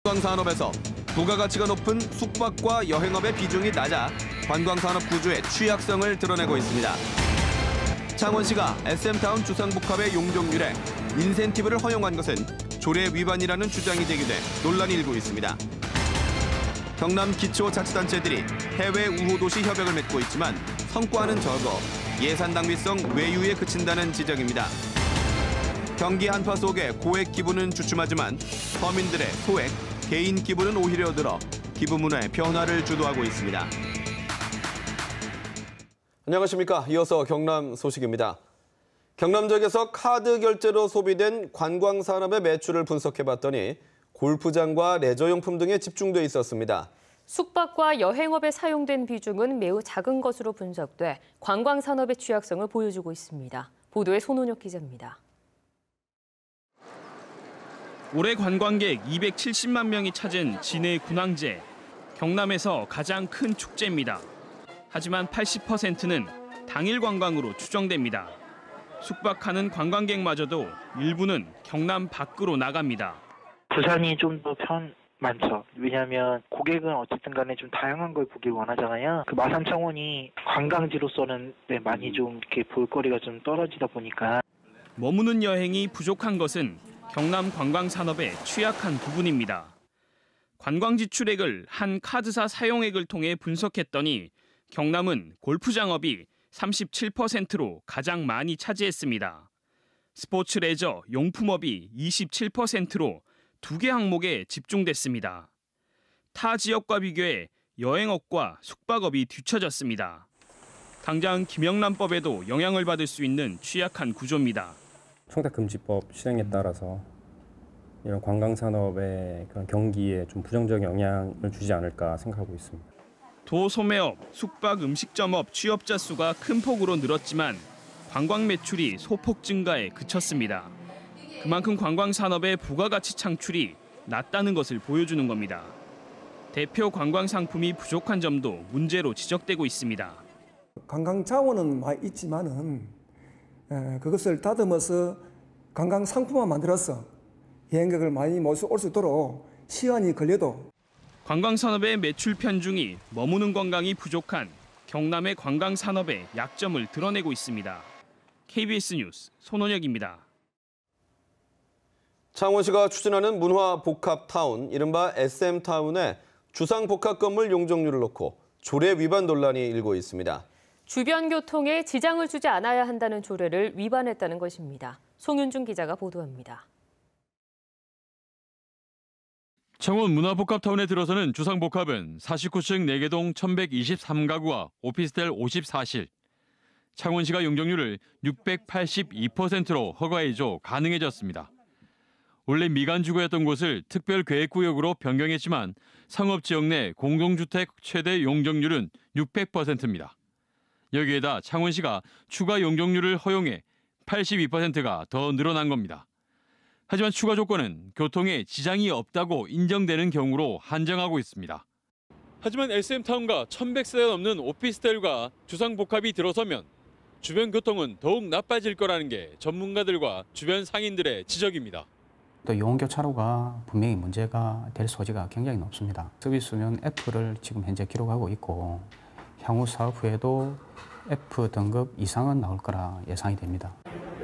관광산업에서 부가가치가 높은 숙박과 여행업의 비중이 낮아 관광산업 구조의 취약성을 드러내고 있습니다. 창원시가 SM타운 주상복합의 용적률에 인센티브를 허용한 것은 조례 위반이라는 주장이 제기돼 논란이 일고 있습니다. 경남 기초자치단체들이 해외 우호도시 협약을 맺고 있지만 성과는 적어 예산 낭비성 외유에 그친다는 지적입니다. 경기 한파 속에 고액 기부는 주춤하지만 서민들의 소액, 개인 기부는 오히려 늘어 기부 문화의 변화를 주도하고 있습니다. 안녕하십니까. 이어서 경남 소식입니다. 경남 지역에서 카드 결제로 소비된 관광산업의 매출을 분석해봤더니 골프장과 레저용품 등에 집중돼 있었습니다. 숙박과 여행업에 사용된 비중은 매우 작은 것으로 분석돼 관광산업의 취약성을 보여주고 있습니다. 보도에 손원혁 기자입니다. 올해 관광객 270만 명이 찾은 진해 군항제, 경남에서 가장 큰 축제입니다. 하지만 80%는 당일 관광으로 추정됩니다. 숙박하는 관광객마저도 일부는 경남 밖으로 나갑니다. 부산이 좀 더 많죠. 왜냐하면 고객은 어쨌든 간에 좀 다양한 걸 보길 원하잖아요. 그 마산 창원이 관광지로서는 많이 좀 이렇게 볼거리가 좀 떨어지다 보니까. 머무는 여행이 부족한 것은 경남 관광산업의 취약한 부분입니다. 관광 지출액을 한 카드사 사용액을 통해 분석했더니 경남은 골프장업이 37%로 가장 많이 차지했습니다. 스포츠 레저 용품업이 27%로 2개 항목에 집중됐습니다. 타 지역과 비교해 여행업과 숙박업이 뒤처졌습니다. 당장 김영란법에도 영향을 받을 수 있는 취약한 구조입니다. 청탁금지법 시행에 따라서 이런 관광산업의 그런 경기에 좀 부정적 영향을 주지 않을까 생각하고 있습니다. 도소매업, 숙박, 음식점업 취업자 수가 큰 폭으로 늘었지만 관광 매출이 소폭 증가에 그쳤습니다. 그만큼 관광산업의 부가가치 창출이 낮다는 것을 보여주는 겁니다. 대표 관광 상품이 부족한 점도 문제로 지적되고 있습니다. 관광 자원은 많이 있지만은 그것을 다듬어서 관광 상품만 만들어서 여행객을 많이 올 수 있도록 시간이 걸려도. 관광산업의 매출 편중이 머무는 관광이 부족한 경남의 관광산업의 약점을 드러내고 있습니다. KBS 뉴스 손원혁입니다. 창원시가 추진하는 문화복합타운, 이른바 SM타운에 주상복합 건물 용적률을 놓고 조례 위반 논란이 일고 있습니다. 주변 교통에 지장을 주지 않아야 한다는 조례를 위반했다는 것입니다. 송윤중 기자가 보도합니다. 창원 문화복합타운에 들어서는 주상복합은 49층 4개 동 1123가구와 오피스텔 54실, 창원시가 용적률을 682%로 허가해줘 가능해졌습니다. 원래 미간주거였던 곳을 특별계획구역으로 변경했지만 상업지역 내 공동주택 최대 용적률은 600%입니다. 여기에다 창원시가 추가 용적률을 허용해 82%가 더 늘어난 겁니다. 하지만 추가 조건은 교통에 지장이 없다고 인정되는 경우로 한정하고 있습니다. 하지만 SM타운과 1100세가 넘는 오피스텔과 주상복합이 들어서면 주변 교통은 더욱 나빠질 거라는 게 전문가들과 주변 상인들의 지적입니다. 또 용교차로가 분명히 문제가 될 소지가 굉장히 높습니다. 서비스면 F를 지금 현재 기록하고 있고 향후 사업 후에도 F 등급 이상은 나올 거라 예상이 됩니다.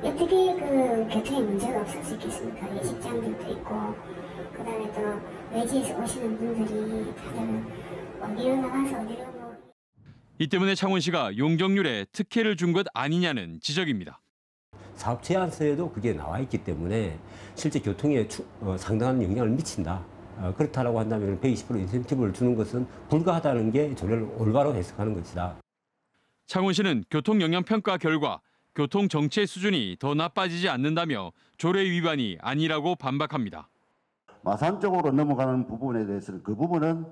어떻게 그 교통에 문제가 없을 수 있겠습니까? 예식장들도 있고 그다음에 또 외지에서 오시는 분들이 다들 어디로 나가서 어디로 이 때문에 창원시가 용적률에 특혜를 준 것 아니냐는 지적입니다. 사업 제안서에도 그게 나와 있기 때문에 실제 교통에 상당한 영향을 미친다. 그렇다라고 한다면 120% 인센티브를 주는 것은 불가하다는 게 조례를 올바로 해석하는 것이다. 창원시는 교통영향평가 결과 교통 정체 수준이 더 나빠지지 않는다며 조례 위반이 아니라고 반박합니다. 마산 쪽으로 넘어가는 부분에 대해서는 그 부분은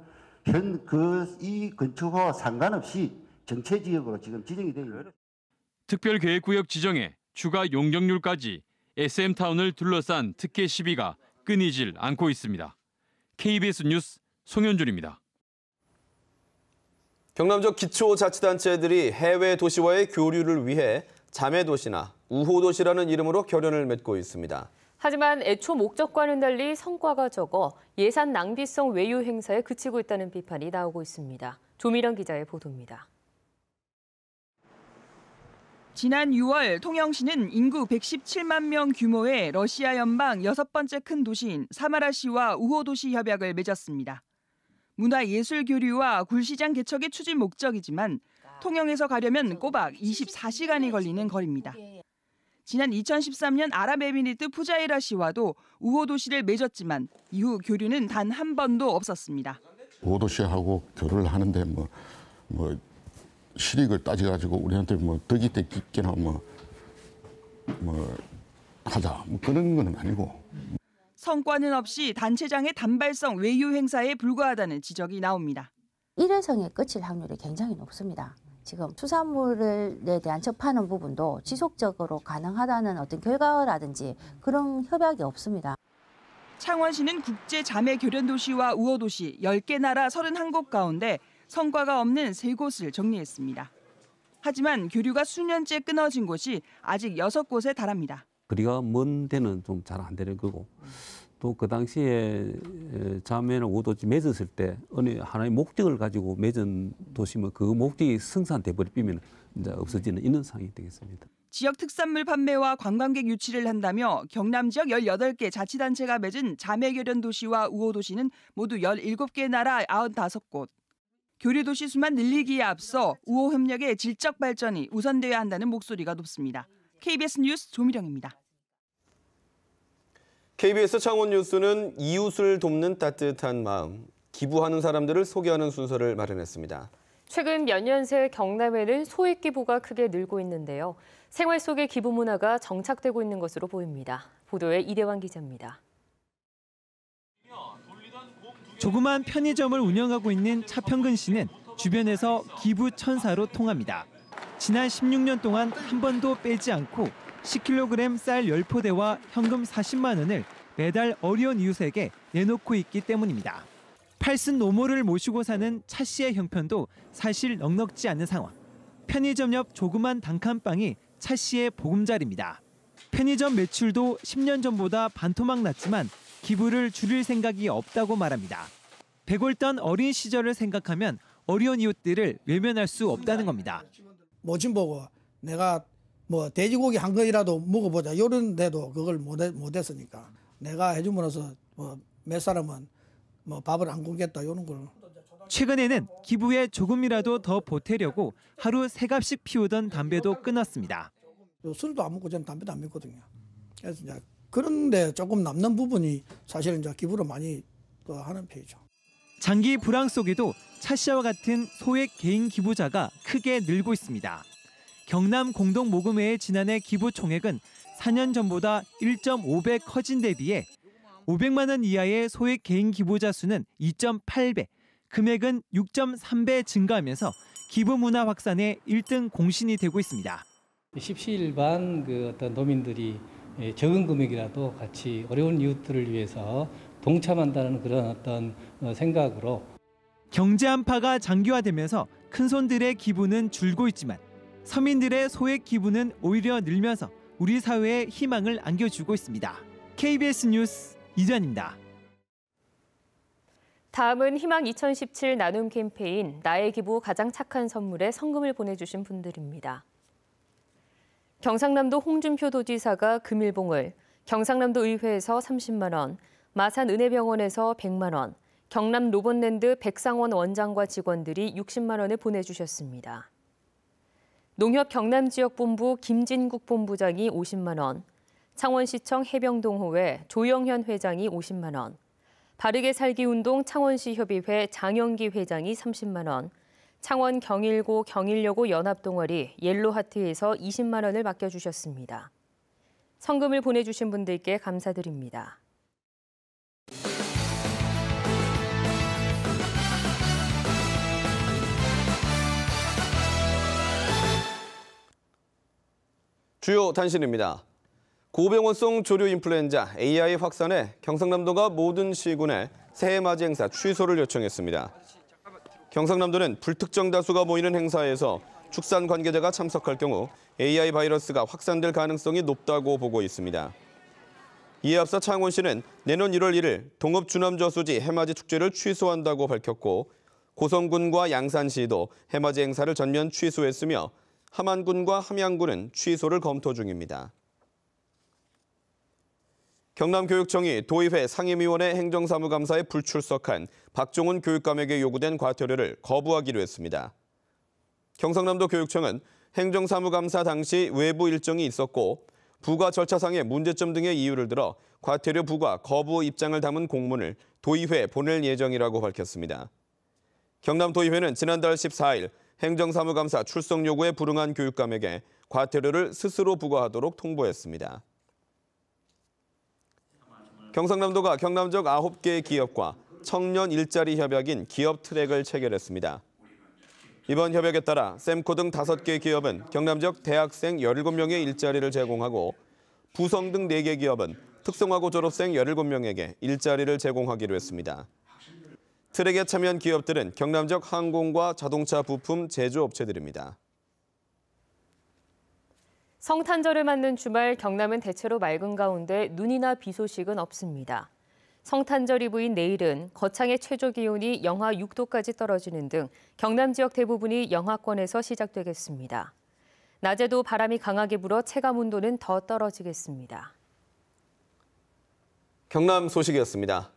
이 건축허와 상관없이 정체지역으로 지금 지정이 되어 있습니다. 특별계획구역 지정에 추가 용적률까지 SM타운을 둘러싼 특혜 시비가 끊이질 않고 있습니다. KBS 뉴스 송현준입니다. 경남적 기초자치단체들이 해외 도시와의 교류를 위해 자매도시나 우호도시라는 이름으로 결연을 맺고 있습니다. 하지만 애초 목적과는 달리 성과가 적어 예산 낭비성 외유 행사에 그치고 있다는 비판이 나오고 있습니다. 조미령 기자의 보도입니다. 지난 6월 통영시는 인구 117만 명 규모의 러시아 연방 6번째 큰 도시인 사마라시와 우호도시 협약을 맺었습니다. 문화예술 교류와 굴시장 개척의 추진 목적이지만 통영에서 가려면 꼬박 24시간이 걸리는 거리입니다. 지난 2013년 아랍에미리트 푸자이라시와도 우호도시를 맺었지만 이후 교류는 단 한 번도 없었습니다. 우호도시하고 교류를 하는데 뭐 실익을 따져가지고 우리한테 뭐 덕이 있게나 뭐 하자 그런 건 아니고. 성과는 없이 단체장의 단발성 외유 행사에 불과하다는 지적이 나옵니다. 일회성에 그칠 확률이 굉장히 높습니다. 지금 수산물에 대한 접하는 부분도 지속적으로 가능하다는 어떤 결과라든지 그런 협약이 없습니다. 창원시는 국제 자매 교련 도시와 우호 도시 10개 나라 31곳 가운데 성과가 없는 3곳을 정리했습니다. 하지만 교류가 수년째 끊어진 곳이 아직 6곳에 달합니다. 거리가 먼 데는 좀 잘 안 되는 거고 또 그 당시에 자매나 우호도시 맺었을 때 어느 하나의 목적을 가지고 맺은 도시면 그 목적이 성산돼 버리면 이제 없어지는 이런 상황이 되겠습니다. 지역 특산물 판매와 관광객 유치를 한다며 경남 지역 18개 자치단체가 맺은 자매교련 도시와 우호도시는 모두 17개 나라 95곳. 교류도시 수만 늘리기에 앞서 우호협력의 질적 발전이 우선돼야 한다는 목소리가 높습니다. KBS 뉴스 조미령입니다. KBS 창원 뉴스는 이웃을 돕는 따뜻한 마음, 기부하는 사람들을 소개하는 순서를 마련했습니다. 최근 몇 년 새 경남에는 소액 기부가 크게 늘고 있는데요. 생활 속의 기부 문화가 정착되고 있는 것으로 보입니다. 보도에 이대환 기자입니다. 조그만 편의점을 운영하고 있는 차평근 씨는 주변에서 기부 천사로 통합니다. 지난 16년 동안 한 번도 빼지 않고 10kg 쌀 10포대와 현금 40만 원을 매달 어려운 이웃에게 내놓고 있기 때문입니다. 팔순 노모를 모시고 사는 차 씨의 형편도 사실 넉넉지 않은 상황. 편의점 옆 조그만 단칸방이 차 씨의 보금자리입니다. 편의점 매출도 10년 전보다 반토막 났지만 기부를 줄일 생각이 없다고 말합니다. 백월던 어린 시절을 생각하면 어려운 이웃들을 외면할 수 없다는 겁니다. 모진 보고 내가 뭐 돼지고기 한 건이라도 먹어보자 이런 데도 그걸 못했으니까 내가 해줌으로써 뭐 몇 사람은 뭐 밥을 안 굶겠다 이런 걸. 최근에는 기부에 조금이라도 더 보태려고 하루 3갑씩 피우던 담배도 끊었습니다. 술도 안 먹고 저는 담배도 안 먹거든요. 그래서 이제 그런데 조금 남는 부분이 사실은 이제 기부를 많이 하는 편이죠. 장기 불황 속에도 차 씨와 같은 소액 개인 기부자가 크게 늘고 있습니다. 경남 공동모금회의 지난해 기부 총액은 4년 전보다 1.5배 커진 데 비해 500만 원 이하의 소액 개인 기부자 수는 2.8배, 금액은 6.3배 증가하면서 기부 문화 확산의 1등 공신이 되고 있습니다. 십시일반 어떤 도민들이 적은 금액이라도 같이 어려운 이웃들을 위해서 동참한다는 그런 어떤 생각으로 경제 한파가 장기화되면서 큰손들의 기부는 줄고 있지만 서민들의 소액 기부는 오히려 늘면서 우리 사회에 희망을 안겨주고 있습니다. KBS 뉴스 이전입니다. 다음은 희망 2017 나눔 캠페인 나의 기부 가장 착한 선물에 성금을 보내주신 분들입니다. 경상남도 홍준표 도지사가 금일봉을, 경상남도 의회에서 30만 원, 마산 은혜병원에서 100만 원, 경남 로봇랜드 백상원 원장과 직원들이 60만 원을 보내주셨습니다. 농협 경남지역본부 김진국 본부장이 50만 원, 창원시청 해병동호회 조영현 회장이 50만 원, 바르게 살기 운동 창원시 협의회 장영기 회장이 30만 원, 창원 경일고 경일여고 연합동아리 옐로하트에서 20만 원을 맡겨주셨습니다. 성금을 보내주신 분들께 감사드립니다. 주요 단신입니다. 고병원성 조류 인플루엔자 AI 확산에 경상남도가 모든 시군에 새해 맞이 행사 취소를 요청했습니다. 경상남도는 불특정 다수가 모이는 행사에서 축산 관계자가 참석할 경우 AI 바이러스가 확산될 가능성이 높다고 보고 있습니다. 이에 앞서 창원시는 내년 1월 1일 동읍주남저수지 해맞이 축제를 취소한다고 밝혔고 고성군과 양산시도 해맞이 행사를 전면 취소했으며 함안군과 함양군은 취소를 검토 중입니다. 경남교육청이 도의회 상임위원회 행정사무감사에 불출석한 박종훈 교육감에게 요구된 과태료를 거부하기로 했습니다. 경상남도 교육청은 행정사무감사 당시 외부 일정이 있었고 부과 절차상의 문제점 등의 이유를 들어 과태료 부과 거부 입장을 담은 공문을 도의회에 보낼 예정이라고 밝혔습니다. 경남도의회는 지난달 14일 행정사무감사 출석 요구에 불응한 교육감에게 과태료를 스스로 부과하도록 통보했습니다. 경상남도가 경남적 9개의 기업과 청년 일자리 협약인 기업 트랙을 체결했습니다. 이번 협약에 따라 샘코 등 5개 기업은 경남적 대학생 17명의 일자리를 제공하고 부성 등 4개 기업은 특성화고 졸업생 17명에게 일자리를 제공하기로 했습니다. 트랙에 참여한 기업들은 경남적 항공과 자동차 부품 제조업체들입니다. 성탄절을 맞는 주말 경남은 대체로 맑은 가운데 눈이나 비 소식은 없습니다. 성탄절 이브인 내일은 거창의 최저 기온이 영하 6도까지 떨어지는 등 경남 지역 대부분이 영하권에서 시작되겠습니다. 낮에도 바람이 강하게 불어 체감 온도는 더 떨어지겠습니다. 경남 소식이었습니다.